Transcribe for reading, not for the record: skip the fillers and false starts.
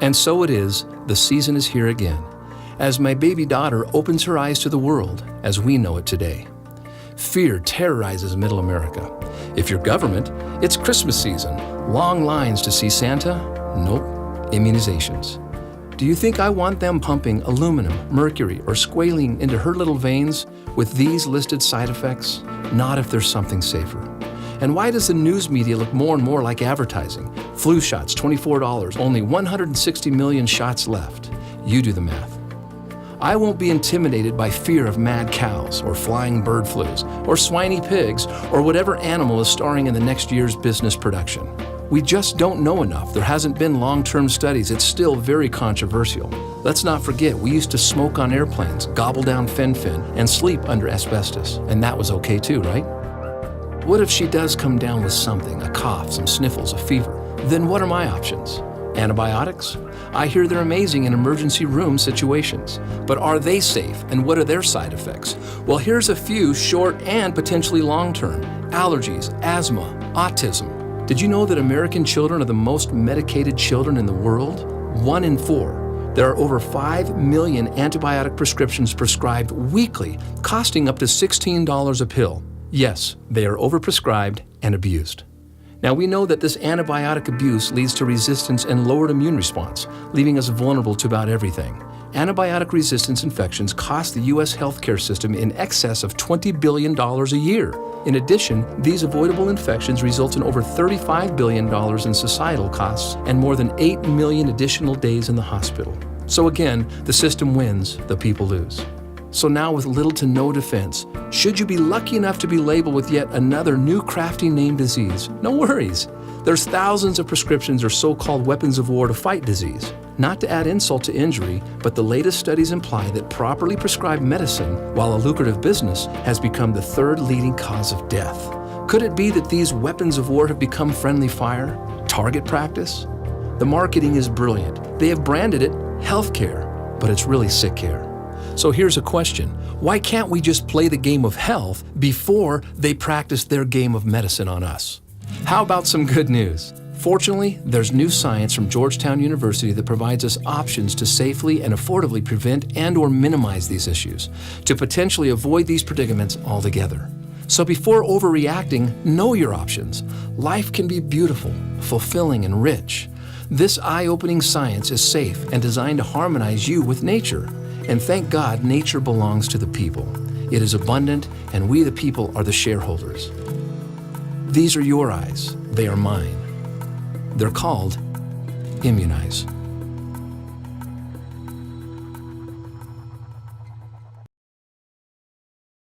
And so it is, the season is here again, as my baby daughter opens her eyes to the world as we know it today. Fear terrorizes Middle America. If you're government, it's Christmas season. Long lines to see Santa? Nope. Immunizations. Do you think I want them pumping aluminum, mercury, or squalene into her little veins with these listed side effects? Not if there's something safer. And why does the news media look more and more like advertising? Flu shots, $24, only 160 million shots left. You do the math. I won't be intimidated by fear of mad cows, or flying bird flus, or swiny pigs, or whatever animal is starring in the next year's business production. We just don't know enough. There hasn't been long-term studies. It's still very controversial. Let's not forget, we used to smoke on airplanes, gobble down fen-phen, and sleep under asbestos. And that was okay too, right? What if she does come down with something, a cough, some sniffles, a fever? Then what are my options? Antibiotics? I hear they're amazing in emergency room situations. But are they safe, and what are their side effects? Well, here's a few short and potentially long-term. Allergies, asthma, autism. Did you know that American children are the most medicated children in the world? 1 in 4. There are over 5 million antibiotic prescriptions prescribed weekly, costing up to $16 a pill. Yes, they are overprescribed and abused. Now we know that this antibiotic abuse leads to resistance and lowered immune response, leaving us vulnerable to about everything. Antibiotic resistance infections cost the U.S. healthcare system in excess of $20 billion a year. In addition, these avoidable infections result in over $35 billion in societal costs and more than 8 million additional days in the hospital. So again, the system wins, the people lose. So now with little to no defense, should you be lucky enough to be labeled with yet another new crafty named disease, no worries. There's thousands of prescriptions or so-called weapons of war to fight disease. Not to add insult to injury, but the latest studies imply that properly prescribed medicine, while a lucrative business, has become the third leading cause of death. Could it be that these weapons of war have become friendly fire, target practice? The marketing is brilliant. They have branded it healthcare, but it's really sick care. So here's a question. Why can't we just play the game of health before they practice their game of medicine on us? How about some good news? Fortunately, there's new science from Georgetown University that provides us options to safely and affordably prevent and/or minimize these issues, to potentially avoid these predicaments altogether. So before overreacting, know your options. Life can be beautiful, fulfilling, and rich. This eye-opening science is safe and designed to harmonize you with nature. And thank God, nature belongs to the people. It is abundant, and we the people are the shareholders. These are your eyes. They are mine. They're called ImmunEYES.